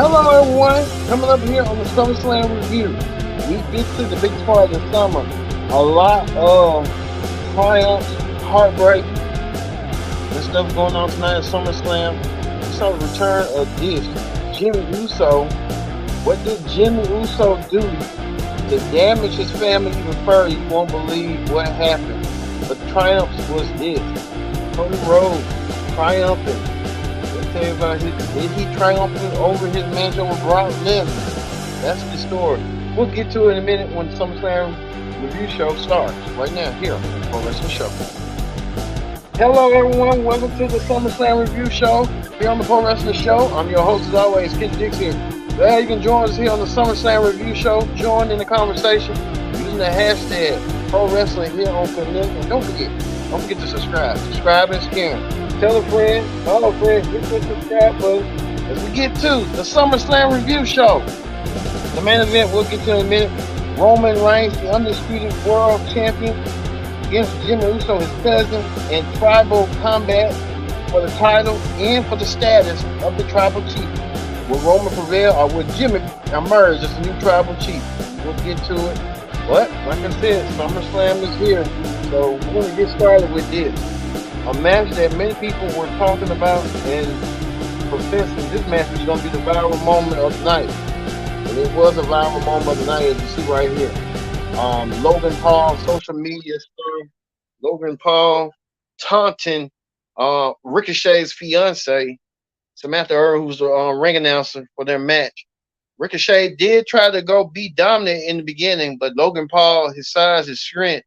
Hello, everyone. Coming up here on the Summerslam review. We get to the biggest part of the summer. A lot of triumphs, heartbreak, and stuff going on tonight at SummerSlam. We saw the return of this Jimmy Uso. What did Jimmy Uso do to damage his family even further? You won't believe what happened. But the triumphs was this: Cody Rhodes triumphing. Tell you about did he triumph over his match over Brock Lesnar? That's the story. We'll get to it in a minute when the SummerSlam review show starts. Right now, here on the Pro Wrestling Show. Hello, everyone. Welcome to the SummerSlam review show here on the Pro Wrestling Show. I'm your host, as always, Kid Dix here. Glad you can join us here on the SummerSlam review show. Join in the conversation using the hashtag Pro Wrestling here on Connect. And don't forget to subscribe. Subscribe and scan. Tell a friend, follow a friend, hit the subscribe button as we get to the SummerSlam review show. The main event we'll get to in a minute. Roman Reigns, the undisputed world champion, against Jimmy Uso, his cousin, in tribal combat for the title and for the status of the tribal chief. Will Roman prevail or will Jimmy emerge as the new tribal chief? We'll get to it. But, like I said, SummerSlam is here. So we're going to get started with this. A match that many people were talking about and professing this match was going to be the viral moment of the night. And it was a viral moment of the night, as you see right here. Logan Paul, social media star, Logan Paul taunting Ricochet's fiance, Samantha Earl, who's the ring announcer for their match. Ricochet did try to go be dominant in the beginning, but Logan Paul, his size, his strength,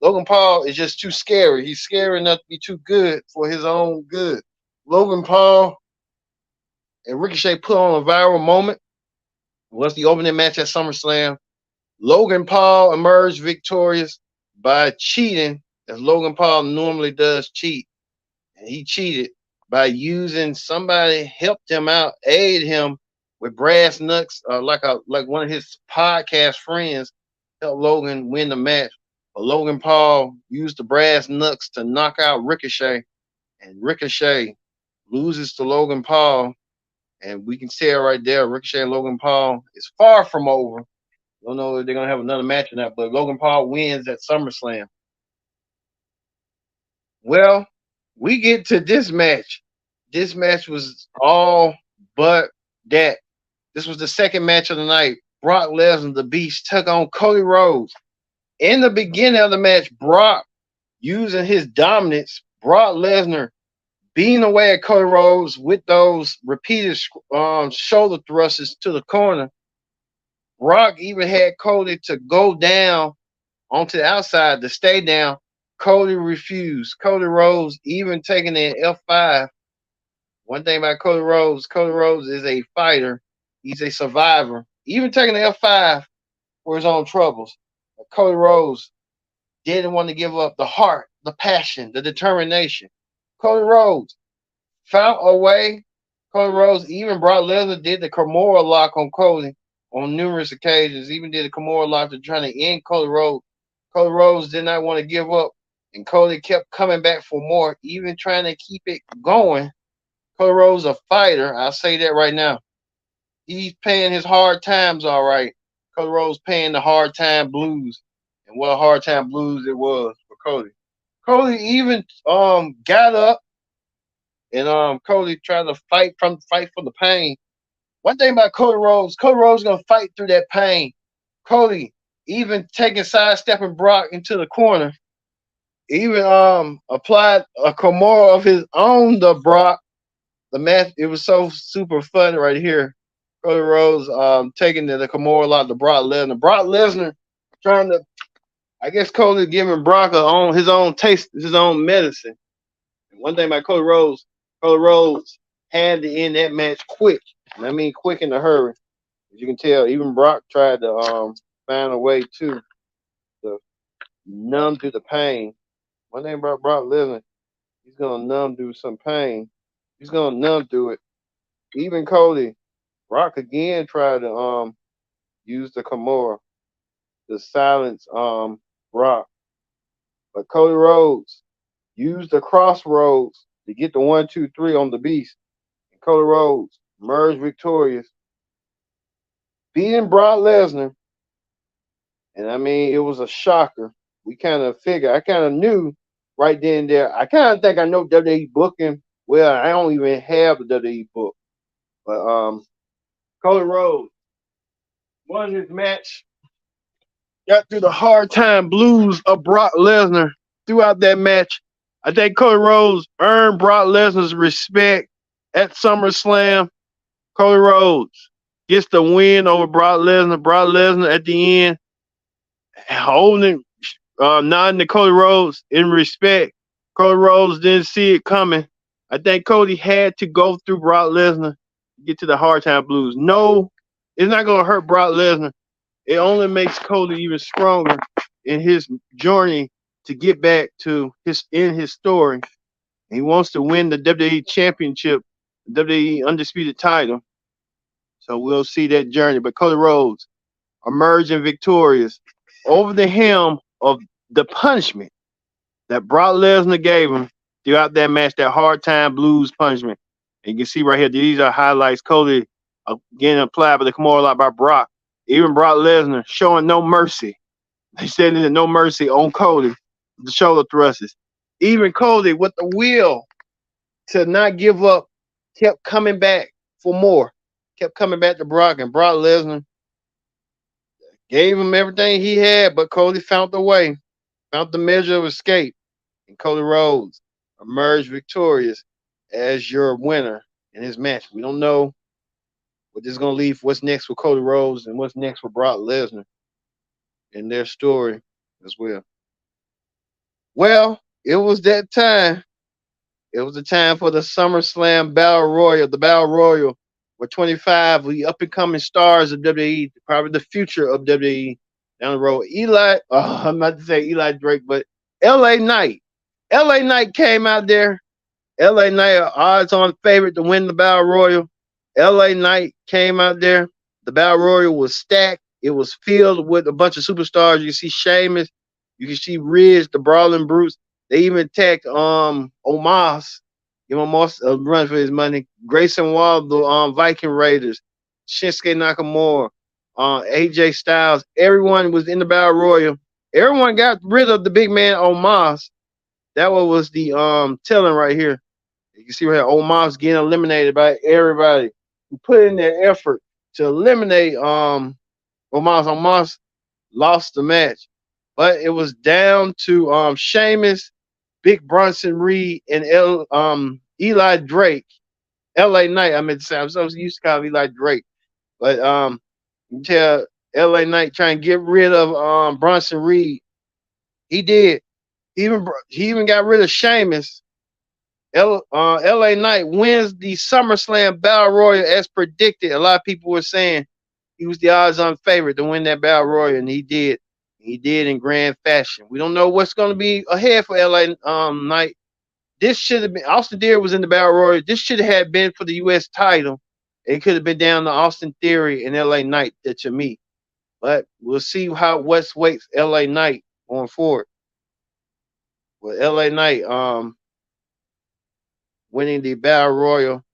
Logan Paul is just too scary. He's scary enough to be too good for his own good. Logan Paul and Ricochet put on a viral moment. It was the opening match at SummerSlam. Logan Paul emerged victorious by cheating, as Logan Paul normally does cheat. And he cheated by using somebody helped him out, aid him with brass knucks, like one of his podcast friends helped Logan win the match. But Logan Paul used the brass knucks to knock out Ricochet, and Ricochet loses to Logan Paul. And we can tell right there, Ricochet and Logan Paul is far from over. Don't know if they're going to have another match or not, but Logan Paul wins at SummerSlam. Well, we get to this match. This match was all but that. This was the second match of the night. Brock Lesnar, the Beast, took on Cody Rhodes. In the beginning of the match, Brock using his dominance, Brock Lesnar beating away at Cody Rhodes with those repeated shoulder thrusts to the corner. Brock even had Cody to go down onto the outside to stay down. Cody refused. Cody Rhodes even taking an F5. One thing about Cody Rhodes is a fighter. He's a survivor. Even taking an F5 for his own troubles. But Cody Rhodes didn't want to give up the heart, the passion, the determination. Cody Rhodes found a way. Cody Rhodes, even Brock Lesnar did the Kimura lock on Cody on numerous occasions. Even did a Kimura lock to try to end Cody Rhodes. Cody Rhodes did not want to give up. And Cody kept coming back for more, even trying to keep it going. Cody Rhodes a fighter. I'll say that right now. He's paying his hard times all right. Cody Rhodes paying the hard time blues. And what a hard time blues it was for Cody. Cody even got up and Cody tried to fight for the pain. One thing about Cody Rhodes gonna fight through that pain. Cody even sidestepping Brock into the corner. Even applied a Kimura of his own to Brock. The match, it was so super fun right here. Cody Rhodes taking the Kimura lock to Brock Lesnar. Brock Lesnar trying to, I guess Cody giving Brock his own taste, his own medicine. And one thing about Cody Rhodes had to end that match quick. And I mean quick in a hurry. As you can tell, even Brock tried to find a way to numb through the pain. One thing about Brock Lesnar, he's gonna numb through some pain. He's gonna numb through it. Even Cody, Brock again tried to use the Kimura to silence Brock. But Cody Rhodes used the crossroads to get the 1, 2, 3 on the Beast. And Cody Rhodes emerged victorious beating Brock Lesnar, and I mean it was a shocker. We kind of figured, I kind of knew right then and there. I kind of think I know WWE booking. Well, I don't even have the WWE book, but Cody Rhodes won his match, got through the hard time blues of Brock Lesnar throughout that match. I think Cody Rhodes earned Brock Lesnar's respect at SummerSlam. Cody Rhodes gets the win over Brock Lesnar. Brock Lesnar at the end holding, nodding to Cody Rhodes in respect. Cody Rhodes didn't see it coming. I think Cody had to go through Brock Lesnar to get to the hard time blues. No, it's not going to hurt Brock Lesnar. It only makes Cody even stronger in his journey to get back to his story. He wants to win the WWE Championship, WWE Undisputed title. So we'll see that journey. But Cody Rhodes emerging victorious over the helm of the punishment that Brock Lesnar gave him throughout that match, that hard time blues punishment. And you can see right here, these are highlights. Cody getting applied by the Kimura Lock by Brock. Even Brock Lesnar showing no mercy. They said there's no mercy on Cody, the shoulder thrusters. Even Cody with the will to not give up kept coming back for more. Kept coming back to Brock, and Brock Lesnar gave him everything he had, but Cody found the way, found the measure of escape, and Cody Rhodes emerged victorious as your winner in his match. We don't know what this is going to leave. What's next for Cody Rhodes and what's next for Brock Lesnar in their story as well. Well, it was that time. It was the time for the SummerSlam Battle Royal. The Battle Royal with 25 the up and coming stars of WWE, probably the future of WWE down the road. I'm not to say Eli Drake, but LA Knight. LA Knight came out there. LA Knight, odds on favorite to win the Battle Royal. LA Knight came out there. The Battle Royal was stacked. It was filled with a bunch of superstars. You can see Sheamus. You can see Ridge, the Brawling Brutes. They even tagged Omos. Give him a run for his money. Grayson Waller, the Viking Raiders. Shinsuke Nakamura. AJ Styles. Everyone was in the Battle Royal. Everyone got rid of the big man Omos. That was the telling right here. You can see right here, Omos getting eliminated by everybody who put in their effort to eliminate Omos. Omos lost the match, but it was down to Sheamus, Big Bronson Reed, and Eli Drake. LA Knight, I meant to say, I'm so used to call Eli Drake, but you tell LA Knight trying to get rid of Bronson Reed. He did. He even got rid of Sheamus. LA Knight wins the SummerSlam Battle Royal as predicted. A lot of people were saying he was the odds-on favorite to win that Battle Royal, and he did. He did in grand fashion. We don't know what's going to be ahead for LA Knight. This should have been Austin Theory was in the Battle Royal. This should have been for the U.S. title. It could have been down to Austin Theory and LA Knight to me. But we'll see what waits LA Knight going forward. With LA Knight winning the Battle Royal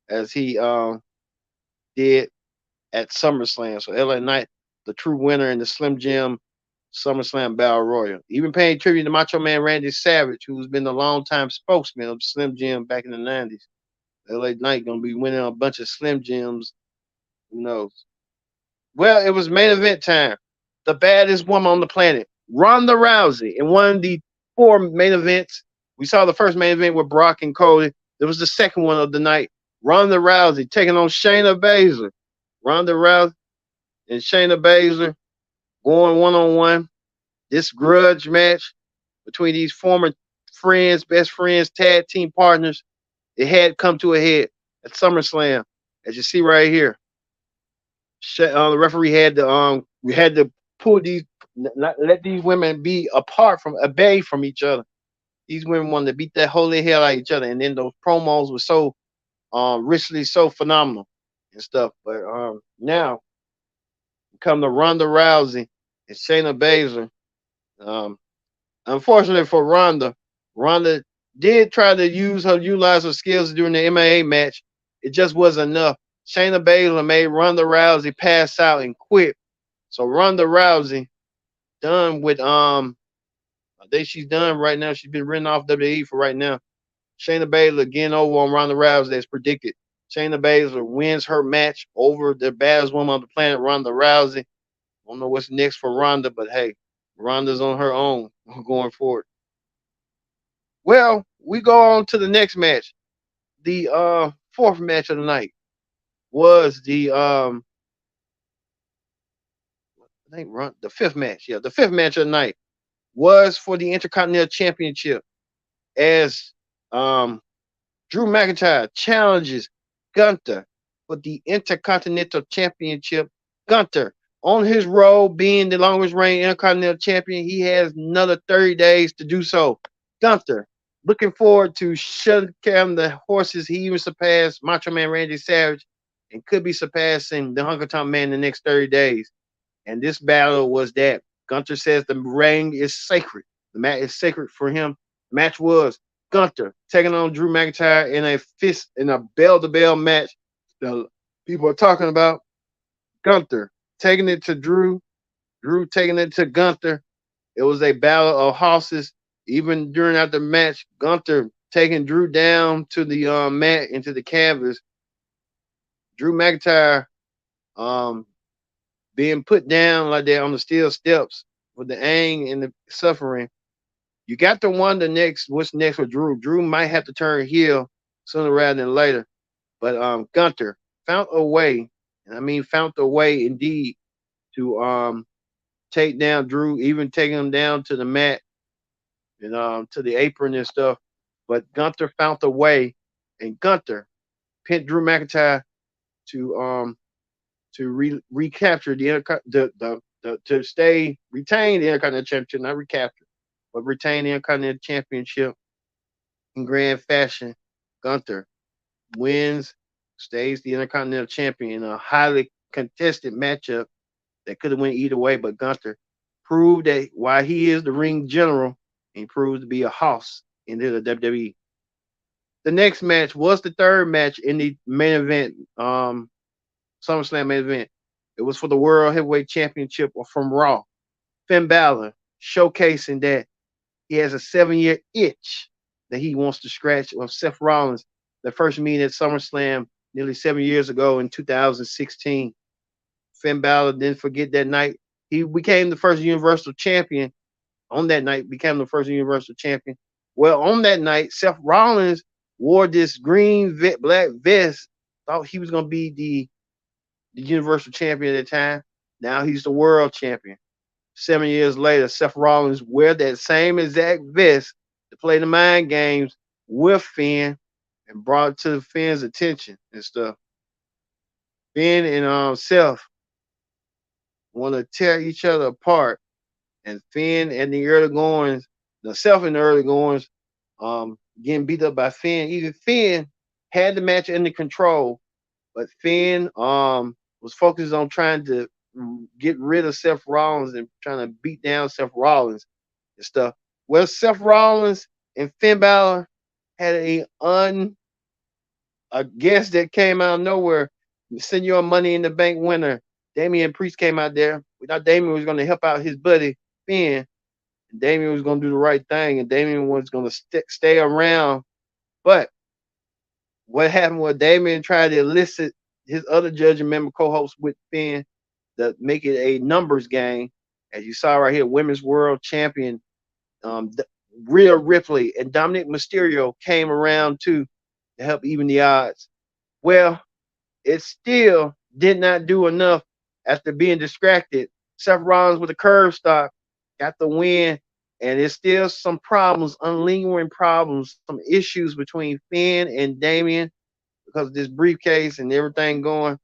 as he did at SummerSlam. So LA Knight, the true winner in the Slim Jim SummerSlam Battle Royal. Even paying tribute to Macho Man Randy Savage, who's been the longtime spokesman of Slim Jim back in the 90s. LA Knight going to be winning a bunch of Slim Jims. Who knows? Well, it was main event time. The baddest woman on the planet, Ronda Rousey, in one of the 4 main events. We saw the first main event with Brock and Cody. There was the second one of the night. Ronda Rousey taking on Shayna Baszler. Ronda Rousey and Shayna Baszler going one-on-one. This grudge match between these former friends, best friends, tag team partners, it had come to a head at SummerSlam, as you see right here. The referee had to we had to pull these, not let these women be apart from away from each other. These women wanted to beat that holy hell out of each other, and then those promos were so richly so phenomenal and stuff. But now come to Ronda Rousey and Shayna Baszler. Unfortunately for Ronda did try to utilize her skills during the MMA match. It just wasn't enough. Shayna Baszler made Ronda Rousey pass out and quit. So Ronda Rousey done with I think she's done right now. She's been written off WWE for right now. Shayna Baszler getting over on Ronda Rousey as predicted. Shayna Baszler wins her match over the baddest woman on the planet, Ronda Rousey. I don't know what's next for Ronda, but hey, Ronda's on her own going forward. Well, we go on to the next match. The fourth match of the night was the I think the fifth match. Yeah, the fifth match of the night was for the Intercontinental Championship as um Drew McIntyre challenges Gunther for the Intercontinental Championship. Gunther, on his road being the longest reigning Intercontinental Champion, he has another 30 days to do so. Gunther, looking forward to shutting down the horses. He even surpassed Macho Man Randy Savage and could be surpassing the Hunker Tom Man in the next 30 days. And this battle was that Gunther says the ring is sacred. The match is sacred for him. The match was Gunther taking on Drew McIntyre in a bell to bell match. The people are talking about Gunther taking it to Drew, Drew taking it to Gunther. It was a battle of horses. Even during after the match, Gunther taking Drew down to the mat into the canvas. Drew McIntyre um, being put down like that on the steel steps with the anger and the suffering. You got to wonder next what's next for Drew. Drew might have to turn heel sooner rather than later. But Gunther found a way, and I mean found a way indeed to take down Drew, even taking him down to the mat and to the apron and stuff. But Gunther found a way, and Gunther pinned Drew McIntyre to recapture the to stay retain the Intercontinental Championship, not recapture, but retain the Intercontinental Championship in grand fashion. Gunther wins, stays the Intercontinental Champion in a highly contested matchup that could have went either way, but Gunther proved that while he is the ring general, he proved to be a hoss in the WWE. The next match was the third match in the main event, Summerslam main event. It was for the World Heavyweight Championship from Raw. Finn Balor showcasing that he has a 7-year itch that he wants to scratch of Seth Rollins. The first meeting at SummerSlam nearly 7 years ago in 2016. Finn Balor didn't forget that night. He became the first Universal Champion. On that night, became the first Universal Champion. Well, on that night, Seth Rollins wore this green black vest. Thought he was going to be the Universal Champion at the time. Now he's the World Champion. 7 years later, Seth Rollins wear that same exact vest to play the mind games with Finn and brought it to Finn's attention and stuff. Finn and Seth want to tear each other apart, and Finn and the early goings, the Seth in the early goings, getting beat up by Finn. Even Finn had the match under control, but Finn was focused on trying to get rid of Seth Rollins and trying to beat down Seth Rollins and stuff. Well, Seth Rollins and Finn Balor had a guest that came out of nowhere. Send your Money in the Bank winner. Damian Priest came out there. We thought Damian was going to help out his buddy Finn. And Damian was going to do the right thing, and Damian was going to stay around. But what happened was Damian tried to elicit his other judging member co-host with Finn to make it a numbers game. As you saw right here, Women's World Champion Rhea Ripley and Dominic Mysterio came around too to help even the odds. Well, it still did not do enough after being distracted. Seth Rollins with a curve stop got the win, and there's still some problems, unlingering problems, some issues between Finn and Damian because of this briefcase and everything going.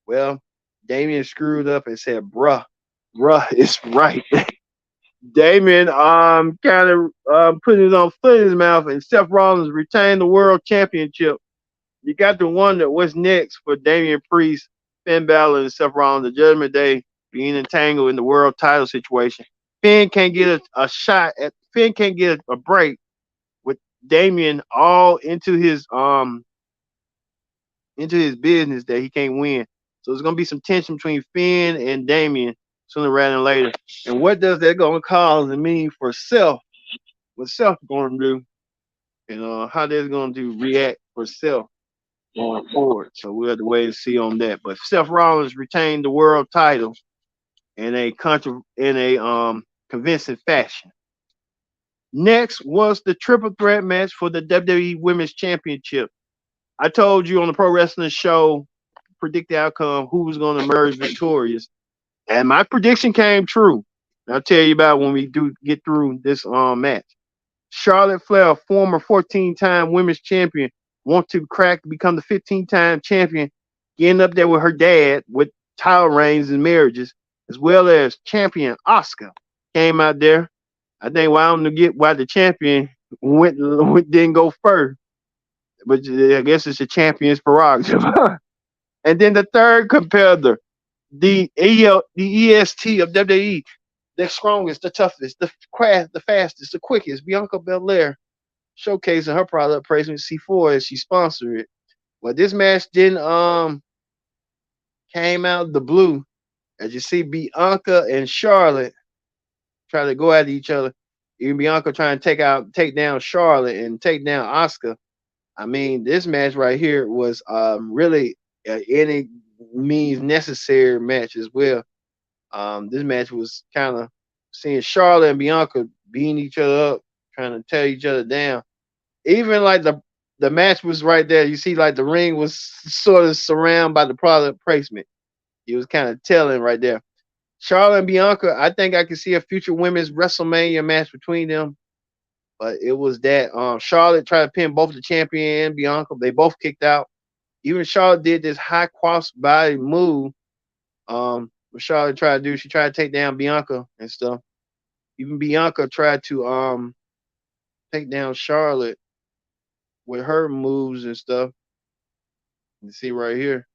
Well, Damian screwed up and said, bruh, it's right. Damian kind of put his own foot in his mouth, and Seth Rollins retained the world championship. You got to wonder what's next for Damian Priest, Finn Balor, and Seth Rollins. The Judgment Day being entangled in the world title situation. Finn can't get a shot at. Finn can't get a break with Damian all into his into his business that he can't win. So there's gonna be some tension between Finn and Damien sooner rather than later. And what does that gonna cause and mean for Self? What Self gonna do? And how they're gonna do react for Self going forward. So we'll have to wait and see on that. But Seth Rollins retained the world title in a convincing fashion. Next was the triple threat match for the WWE Women's Championship. I told you on the Pro Wrestling Show, predict the outcome, who was going to emerge victorious, and my prediction came true. I'll tell you about when we do get through this match. Charlotte Flair, former 14-time women's champion, want to crack to become the 15-time champion, getting up there with her dad with title reigns and marriages, as well as champion Oscar came out there. I think why I don't get why the champion didn't go first, but I guess it's the champion's prerogative. And then the third competitor, the EST of WWE, the strongest, the toughest, the fastest, the quickest, Bianca Belair, showcasing her product placement C4 as she sponsored it. Well, this match didn't came out of the blue. As you see, Bianca and Charlotte try to go at each other. Even Bianca trying to take down Charlotte and take down Oscar. I mean, this match right here was really any means necessary match as well. This match was kind of seeing Charlotte and Bianca beating each other up, trying to tear each other down. Even like the match was right there. You see, like the ring was sort of surrounded by the product placement. It was kind of telling right there. Charlotte and Bianca, I think I could see a future women's WrestleMania match between them. But it was that Charlotte tried to pin both the champion and Bianca. They both kicked out. Even Charlotte did this high cross body move. What Charlotte tried to do, she tried to take down Bianca and stuff. Even Bianca tried to take down Charlotte with her moves and stuff. You see right here,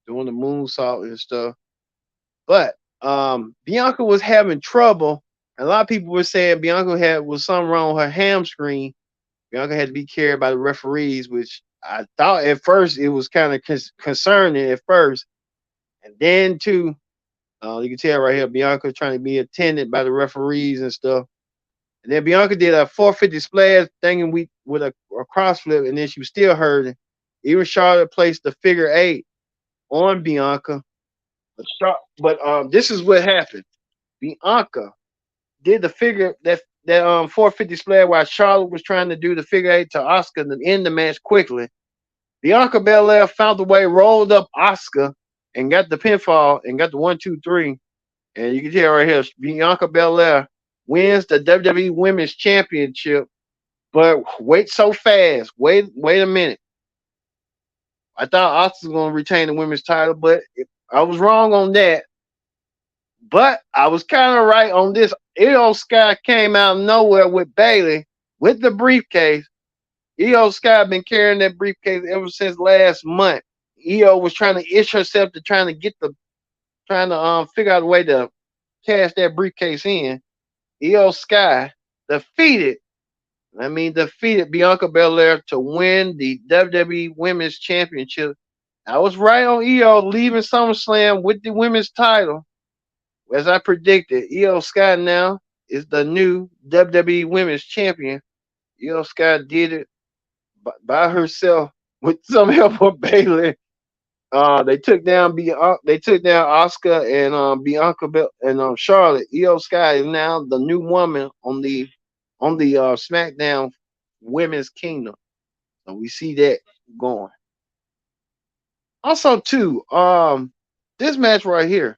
doing the moonsault and stuff. But Bianca was having trouble. A lot of people were saying Bianca was something wrong with her hamstring. Bianca had to be carried by the referees, which I thought at first it was kind of concerning at first. And then too, you can tell right here, Bianca trying to be attended by the referees and stuff. And then Bianca did a 450 splash thing with a cross flip, and then she was still hurting. Even Charlotte placed the figure eight on Bianca. But this is what happened. Bianca did the figure that 450 splash while Charlotte was trying to do the figure eight to Oscar to end the match quickly. Bianca Belair found the way, rolled up Oscar, and got the pinfall and got the 1, 2, 3. And you can tell right here, Bianca Belair wins the WWE Women's Championship. But wait so fast. Wait a minute. I thought Oscar was going to retain the women's title, but I was wrong on that. But I was kind of right on this. Io Sky came out of nowhere with Bayley with the briefcase. Io Sky been carrying that briefcase ever since last month. Io was trying to itch herself to trying to figure out a way to cash that briefcase in. Io Sky defeated Bianca Belair to win the WWE Women's Championship. I was right on Io leaving SummerSlam with the women's title. As I predicted, Io Sky now is the new WWE Women's Champion. Io Sky did it by herself with some help from Bayley. They took down Oscar and Bianca and Charlotte. Io Sky is now the new woman on the SmackDown Women's Kingdom. So we see that going. Also, too, this match right here,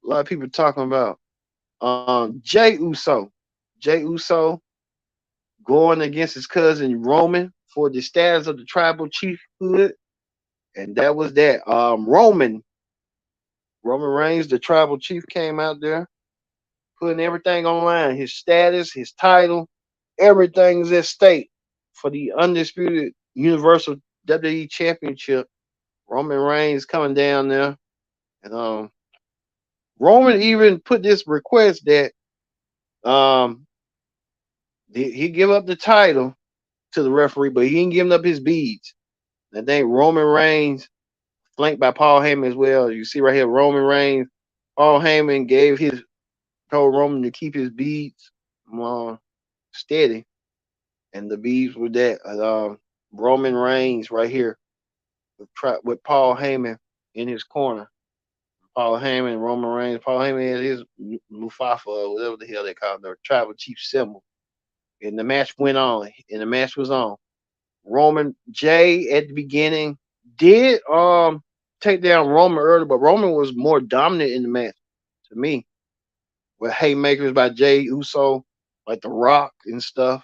a lot of people talking about Jey Uso. Jey Uso going against his cousin Roman for the status of the tribal chiefhood. And that was that. Roman Reigns, the tribal chief, came out there putting everything online. His status, his title, everything's at stake for the undisputed Universal WWE Championship. Roman Reigns coming down there. And Roman even put this request that he give up the title to the referee, but he ain't giving up his beads. I think Roman Reigns, flanked by Paul Heyman as well. You see right here, Roman Reigns. Paul Heyman told Roman to keep his beads uh, steady, and the beads were that Roman Reigns right here with Paul Heyman in his corner. Paul Heyman, Roman Reigns. Paul Heyman had his Mufafa or whatever the hell they call it, the tribal chief symbol. And the match went on, and the match was on. Roman Jay at the beginning did take down Roman early, but Roman was more dominant in the match to me. With haymakers by Jay Uso, like The Rock and stuff.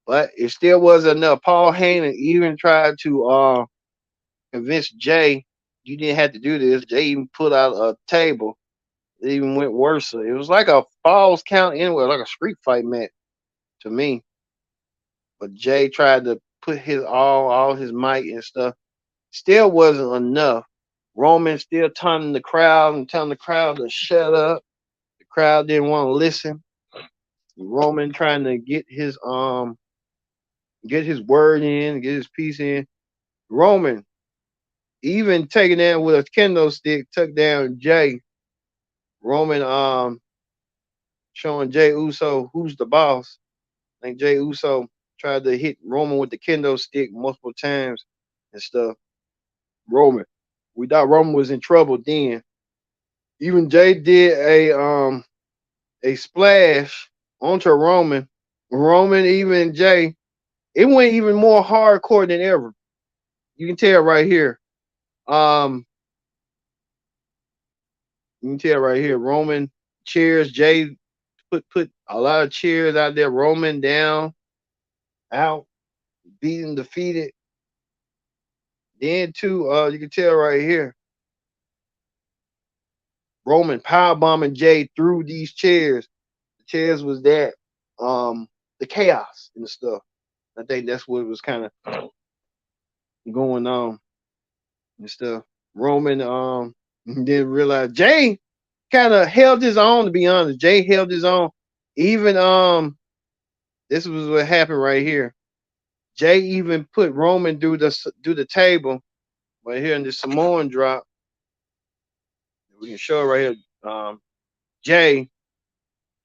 But it still wasn't enough. Paul Heyman even tried to convince Jay you didn't have to do this. Jay even put out a table. It even went worse. It was like a falls count anyway, like a street fight match to me. But Jay tried to put his all his might and stuff. Still wasn't enough. Roman still taunting the crowd and telling the crowd to shut up. The crowd didn't want to listen. Roman trying to get his word in, get his piece in. Roman even taking down with a kendo stick, took down Jay. Roman showing Jay Uso who's the boss. I think Jay Uso tried to hit Roman with the kendo stick multiple times and stuff. Roman. We thought Roman was in trouble then. Even Jay did a splash onto Roman. Roman, even Jay, it went even more hardcore than ever. You can tell right here. Um, you can tell right here. Roman cheers. Jay put a lot of cheers out there. Roman down, out, beaten, defeated. Then too, you can tell right here. Roman power bombing Jay through these chairs. The chairs was that the chaos and the stuff. I think that's what was kind of going on and stuff. Roman didn't realize Jay kind of held his own, to be honest. Jay held his own. Even this was what happened right here. Jay even put Roman through the table right here in the Samoan drop. We can show it right here. Jay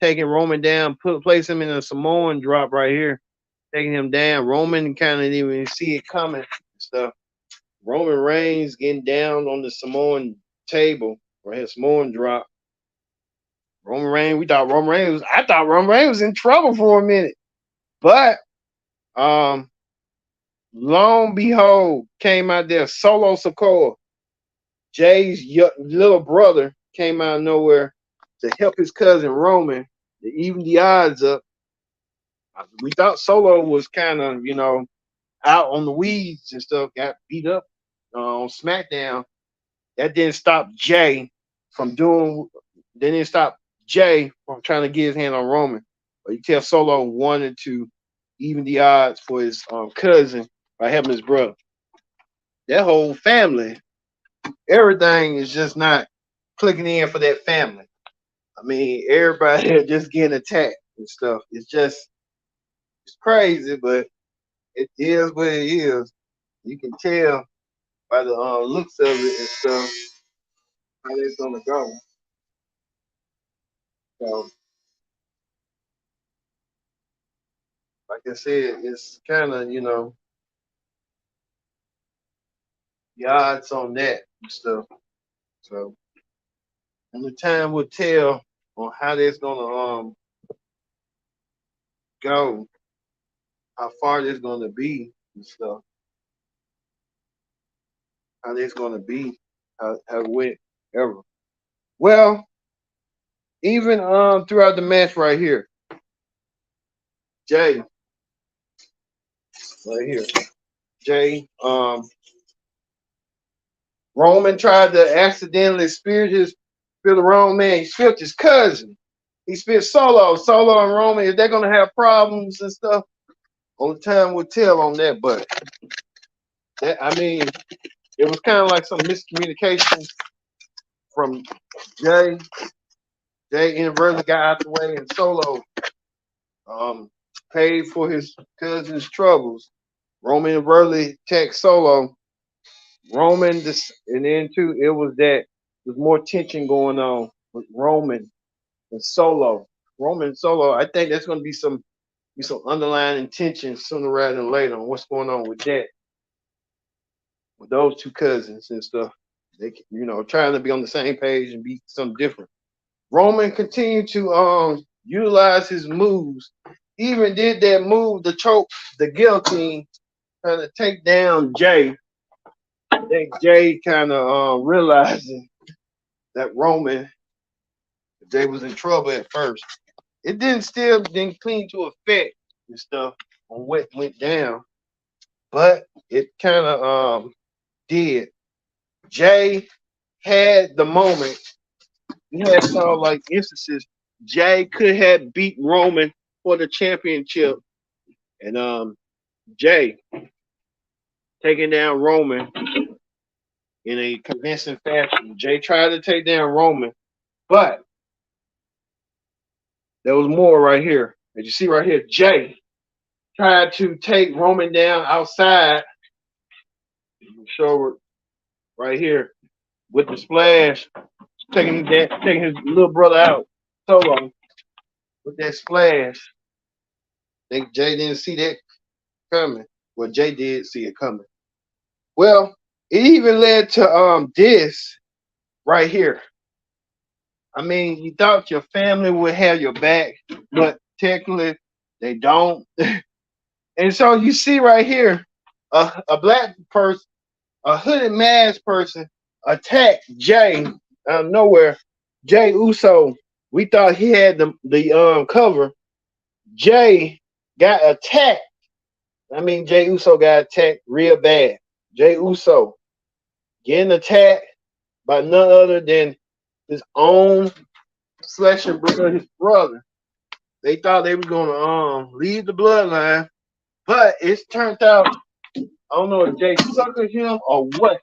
taking Roman down, place him in a Samoan drop right here, taking him down. Roman kind of didn't even see it coming and stuff. Roman Reigns getting down on the Samoan table right here, Samoan drop. Roman Reigns, I thought Roman Reigns was in trouble for a minute. But um long behold, came out there Solo Sokoa, Jay's little brother, came out of nowhere to help his cousin Roman to even the odds up. We thought Solo was kind of, out on the weeds and stuff, got beat up on SmackDown. That didn't stop Jay from doing. They didn't stop Jay from trying to get his hand on Roman. But you tell Solo wanted to even the odds for his cousin by helping his brother. That whole family, everything is just not clicking in for that family. I mean, everybody just getting attacked and stuff. It's crazy, but it is what it is. You can tell by the looks of it and stuff how it's gonna go. So, like I said, it's kind of the odds on that and stuff. So, only time will tell on how that's gonna go, how far that's gonna be and stuff, how that's gonna be, how it went ever. Well, even throughout the match right here, Jay, right here, Jay, Roman tried to accidentally spear the wrong man. He speared his cousin. He speared Solo and Roman. If they're gonna have problems and stuff, only time will tell on that. But I mean, it was kind of like some miscommunication from Jay. Jay inadvertently got out the way, and Solo paid for his cousin's troubles. Roman inadvertently attacked Solo. Roman, this, and then too, it was that there's more tension going on with Roman and Solo. Roman and Solo, I think that's going to be some underlying tension sooner rather than later on what's going on with that, with those two cousins and stuff. They, trying to be on the same page and be something different. Roman continued to utilize his moves. He even did that move, the choke, the guillotine, trying to take down Jay. I think Jay kind of realizing that Jay was in trouble at first. It didn't clean to effect and stuff on what went down, but it kind of did. Jay had the moment. He had saw like instances. Jay could have beat Roman for the championship, and Jay taking down Roman in a convincing fashion. Jay tried to take down Roman, but there was more right here. As you see right here, Jay tried to take Roman down outside. Show it right here with the splash, taking his little brother out solo with that splash. I think Jay didn't see that coming. Well, Jay did see it coming. Well, it even led to this right here. I mean, you thought your family would have your back, but technically they don't. And so you see right here, a black person, a hooded masked person, attacked Jay out of nowhere. Jay Uso, we thought he had the cover. Jay got attacked. I mean, Jay Uso got attacked real bad. Jay Uso getting attacked by none other than his own flesh and blood, his brother. They thought they were gonna leave the bloodline, but it's turned out I don't know if Jay suckered him or what,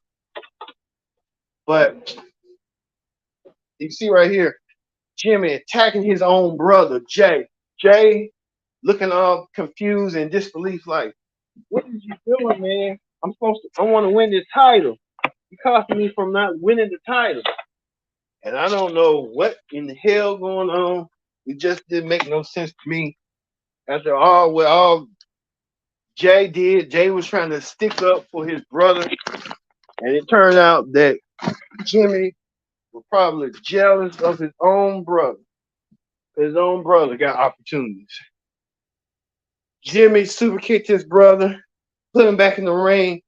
but you see right here, Jimmy attacking his own brother, Jay. Jay looking all confused and disbelief, like, what is you doing, man? I want to win this title. You costing me from not winning the title. And I don't know what in the hell going on. It just didn't make no sense to me. After all Jay did, Jay was trying to stick up for his brother. And it turned out that Jimmy was probably jealous of his own brother. His own brother got opportunities. Jimmy super kicked his brother, put him back in the ring.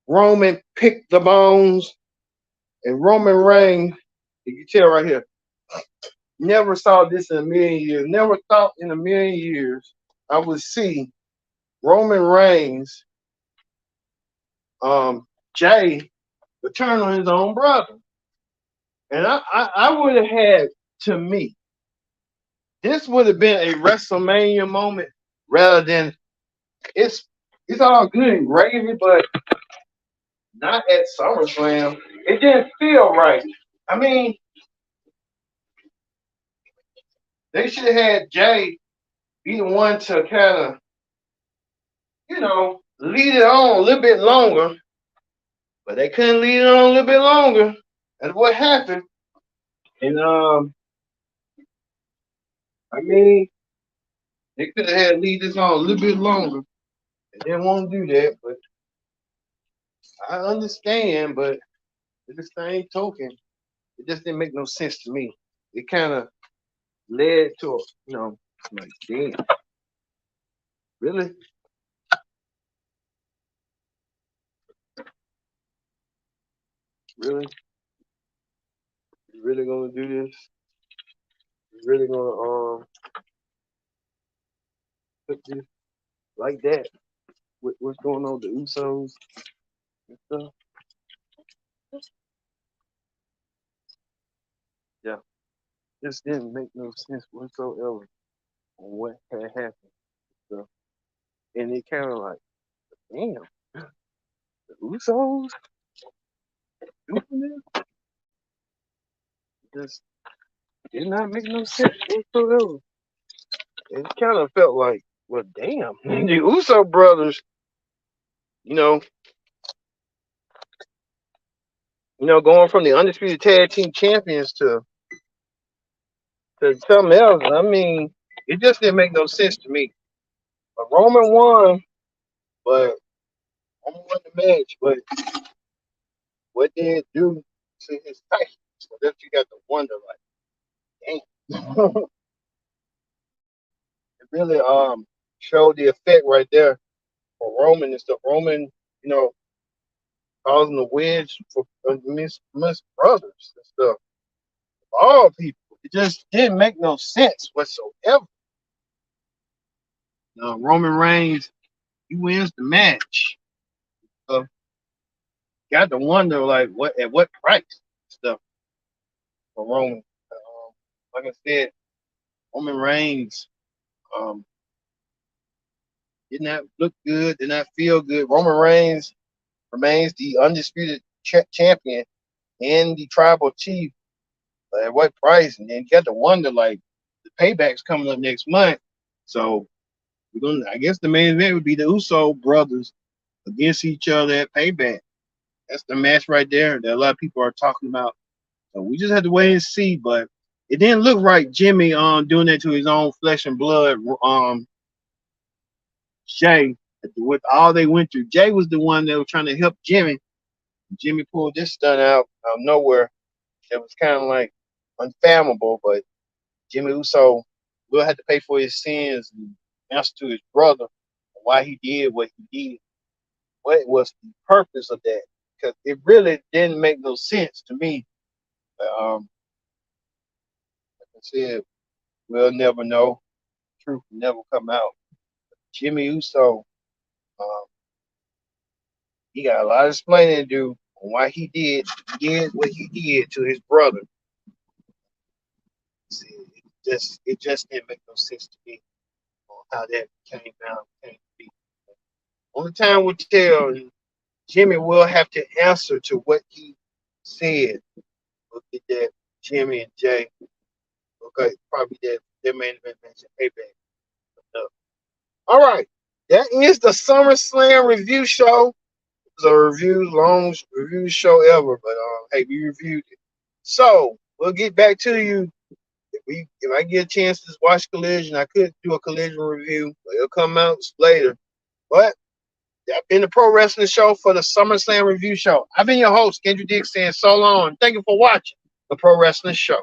Roman picked the bones, and Roman Reigns, you can tell right here, never saw this in a million years. Never thought in a million years I would see Roman Reigns, Jay, turn on his own brother. And I would have had, to me, this would have been a WrestleMania moment rather than it's all good and gravy, but not at SummerSlam. It didn't feel right. I mean, they should have had Jay be the one to kind of, lead it on a little bit longer, but they couldn't lead it on a little bit longer. That's what happened. And I mean, they could have had lead this on a little bit longer. They didn't want to do that, but I understand. But at the same token, it just didn't make no sense to me. It kind of led to, like, damn, really? Really? You really gonna do this? You really gonna put this like that? What's going on with the Usos and stuff? Yeah, this didn't make no sense whatsoever on what had happened. So, and it kind of like, damn, the Usos doing this just did not make no sense whatsoever. It kind of felt like, well, damn, the Uso brothers, you know, going from the undisputed tag team champions to something else. I mean, it just didn't make no sense to me. But Roman won, but Roman won the match. But what did it do to his title? So that you got to wonder, like, damn. It really showed the effect right there for Roman and stuff. Roman, you know, causing the wedge for Miss Brothers and stuff. All people. It just didn't make no sense whatsoever. Roman Reigns, he wins the match. So got to wonder like what at what price stuff for Roman. Like I said, Roman Reigns um, did not look good, did not feel good. Roman Reigns remains the undisputed champion and the tribal chief. But at what price? And then you got to wonder like the payback's coming up next month. So I guess the main event would be the Uso brothers against each other at payback. That's the match right there that a lot of people are talking about. So we just have to wait and see. But it didn't look right, Jimmy doing that to his own flesh and blood. Jay, with all they went through, Jay was the one that was trying to help Jimmy. Jimmy pulled this stunt out of nowhere. It was kind of like unfathomable, but Jimmy Uso will have to pay for his sins and answer to his brother why he did what he did. What was the purpose of that? Because it really didn't make no sense to me. Like I said, we'll never know. Truth will never come out. Jimmy Uso, um, he got a lot of explaining to do on why he did what he did to his brother. See, it just didn't make no sense to me on how that came to be. Only time will tell. And Jimmy will have to answer to what he said. Look at that, Jimmy and Jay. Okay, probably their main event match at Payback. All right, that is the SummerSlam review show. It was a longest review show ever, but hey, we reviewed it. So we'll get back to you if I get a chance to watch Collision. I could do a Collision review, but it'll come out later. But that's been the Pro Wrestling Show for the SummerSlam review show. I've been your host, Kendrick Dick, saying so long. Thank you for watching the Pro Wrestling Show.